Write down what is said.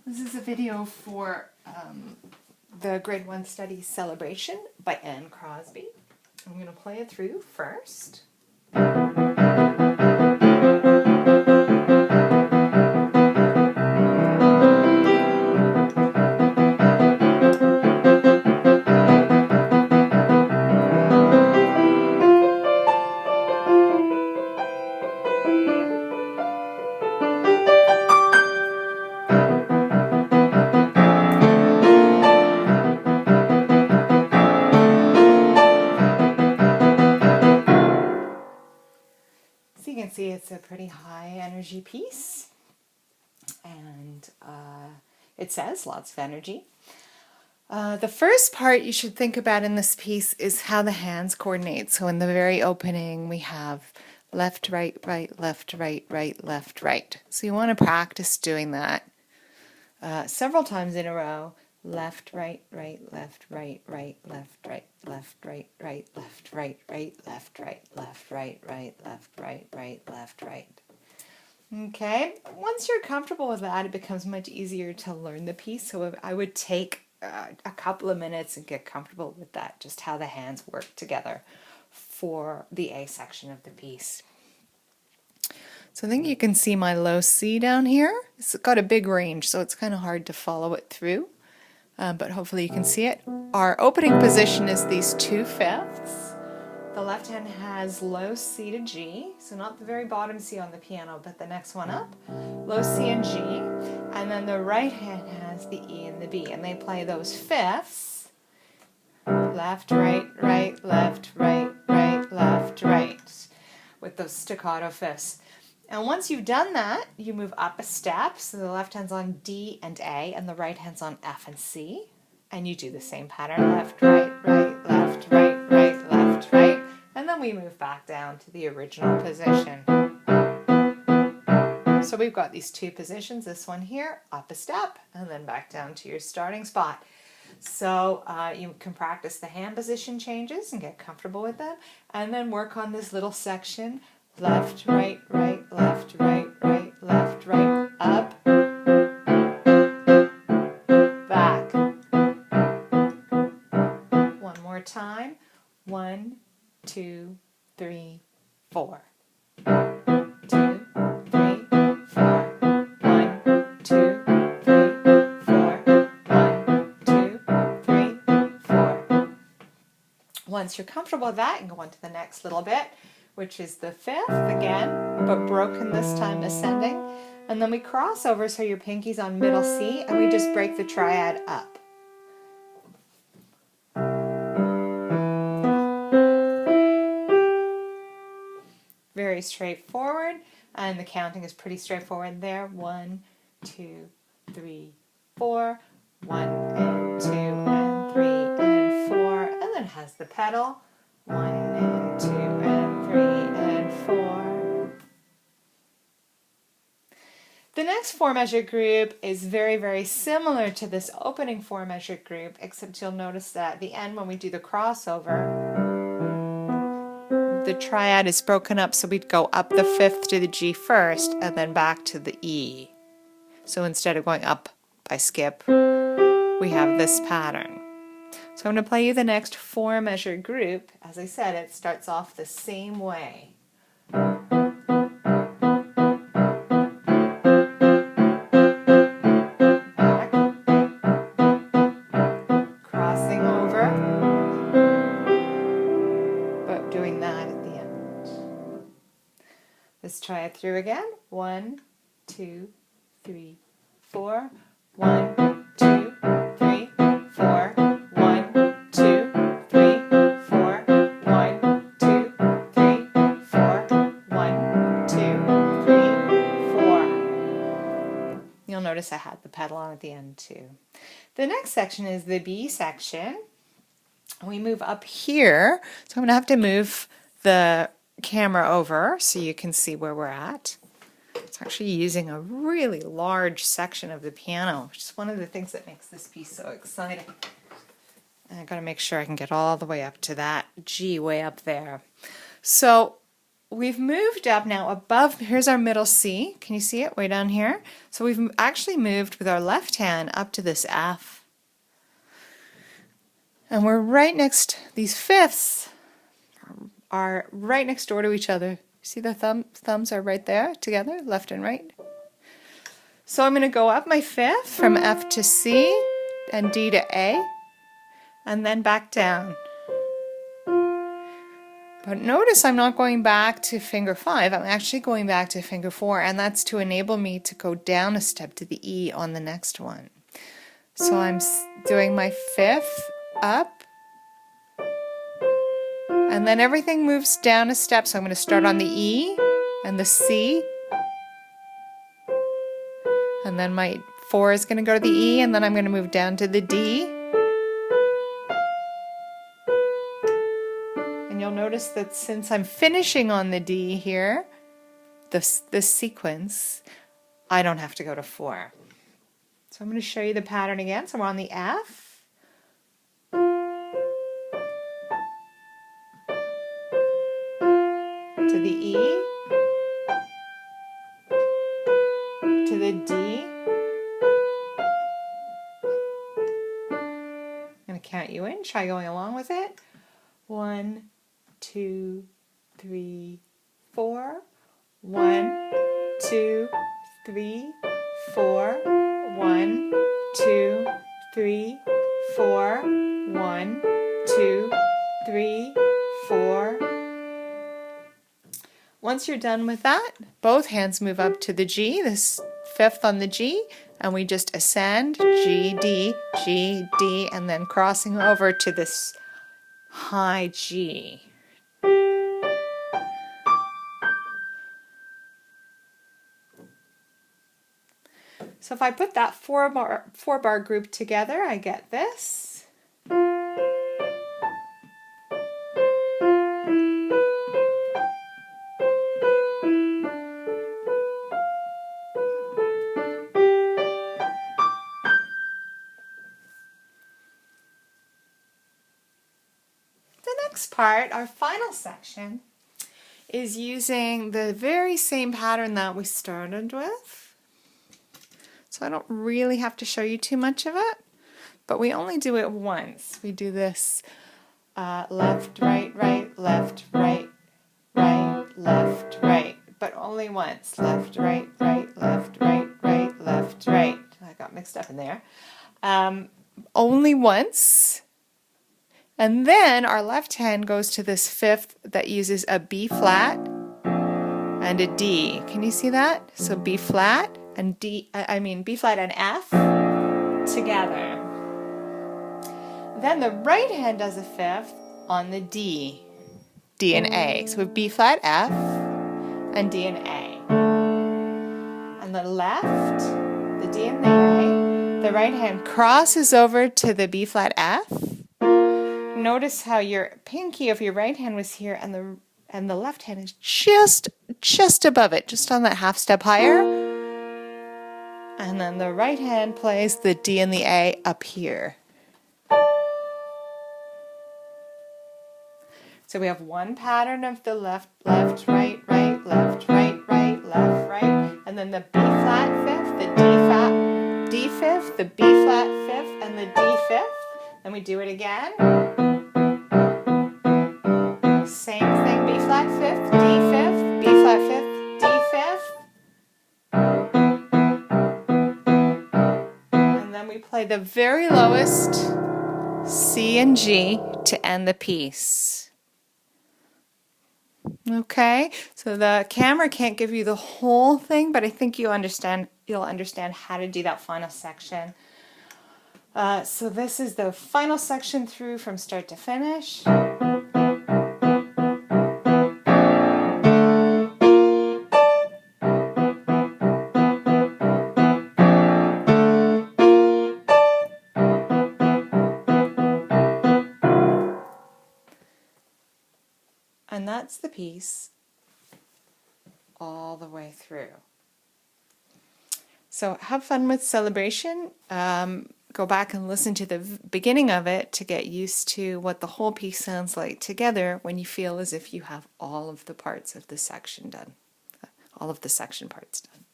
This is a video for the Grade 1 Studies Celebration by Anne Crosby. I'm going to play it through first. So you can see it's a pretty high energy piece, and it says lots of energy. The first part you should think about in this piece is how the hands coordinate. So in the very opening we have left, right, right, left, right, right, left, right. So you want to practice doing that several times in a row. Left, right, right, left, right, right, left, right, left, right, right, left, right, right, left, right, left, right, right, left, right, right, left, right. Okay, once you're comfortable with that, it becomes much easier to learn the piece. So I would take a couple of minutes and get comfortable with that, just how the hands work together for the A section of the piece. So I think you can see my low C down here. It's got a big range, so it's kind of hard to follow it through. But hopefully you can see it. Our opening position is these 2/5. The left hand has low C to G, so not the very bottom C on the piano, but the next one up, low C and G, and then the right hand has the E and the B, and they play those fifths, left, right, right, left, right, right, left, right, with those staccato fifths. And once you've done that, you move up a step, so the left hand's on D and A, and the right hand's on F and C, and you do the same pattern, left, right, right, left, right, right, left, right, and then we move back down to the original position. So we've got these two positions, this one here, up a step, and then back down to your starting spot. So you can practice the hand position changes and get comfortable with them, and then work on this little section, left, right, right, left, right, right, left, right, up, back. One more time. 1, 2, 3, 4. 2, 3, 4. 1, 2, 3, 4. 1, 2, 3, 4. Once you're comfortable with that, you can go on to the next little bit, which is the 5th again, but broken this time, ascending. And then we cross over so your pinky's on middle C, and we just break the triad up. Very straightforward, and the counting is pretty straightforward there. 1, 2, 3, 4. 1 and 2 and 3 and 4, and then it has the pedal. 1 and 2 and 3 and 4. The next 4-measure group is very, very similar to this opening 4-measure group, except you'll notice that at the end when we do the crossover, the triad is broken up, so we'd go up the 5th to the G first and then back to the E. So instead of going up by skip, we have this pattern. So I'm going to play you the next 4-measure group. As I said, it starts off the same way. Back, crossing over, but doing that at the end. Let's try it through again. 1, 2, 3, 4. 1, 2, 3, 4. 1, 2, 3, 4. 1, 2, 3, 4. 1, 2, 3, 4. You'll notice I had the pedal on at the end too. The next section is the B section. We move up here, so I'm going to have to move the camera over so you can see where we're at. It's actually using a really large section of the piano, which is one of the things that makes this piece so exciting. And I've got to make sure I can get all the way up to that G way up there. So we've moved up now above, here's our middle C. Can you see it way down here? So we've actually moved with our left hand up to this F. And we're right next, these fifths are right next door to each other. See the thumbs are right there together, left and right. So I'm going to go up my fifth from F to C and D to A, and then back down. But notice I'm not going back to finger 5, I'm actually going back to finger 4, and that's to enable me to go down a step to the E on the next one. So I'm doing my fifth up, and then everything moves down a step, so I'm going to start on the E and the C, and then my 4 is going to go to the E, and then I'm going to move down to the D. And you'll notice that since I'm finishing on the D here, this sequence, I don't have to go to 4. So I'm going to show you the pattern again. So we're on the F, to the E, to the D. I'm going to count you in. Try going along with it. 1, 2, 3, 4. 1, 2, 3, 4. 1, 2, 3, 4. 1, 2, 3, 4. Once you're done with that, both hands move up to the G, this fifth on the G, and we just ascend, G, D, and then crossing over to this high G. So if I put that four bar group together, I get this. Next part, our final section, is using the very same pattern that we started with. So I don't really have to show you too much of it, but we only do it once. We do this left, right, right, left, right, right, left, right, but only once. Left, right, right, left, right, right, left, right. I got mixed up in there. Only once. And then our left hand goes to this fifth that uses a B flat and a D. Can you see that? So B flat and B flat and F together. Then the right hand does a fifth on the D and A. So we have B flat, F, and D and A. And the left, the D and the A, the right hand crosses over to the B flat, F. Notice how your pinky of your right hand was here, and the left hand is just above it, just on that half step higher. And then the right hand plays the D and the A up here. So we have one pattern of the left, left, right, right, left, right, right, left, right, and then the B flat fifth, the D fifth, the B flat fifth, and the D fifth. Then we do it again. Same thing, B flat fifth, D fifth, B flat fifth, D fifth. And then we play the very lowest C and G to end the piece. Okay, so the camera can't give you the whole thing, but I think you'll understand how to do that final section. So this is the final section through from start to finish. And that's the piece all the way through. So have fun with celebration. go back and listen to the beginning of it to get used to what the whole piece sounds like together when you feel as if you have all of the parts of the section done, all of the section parts done.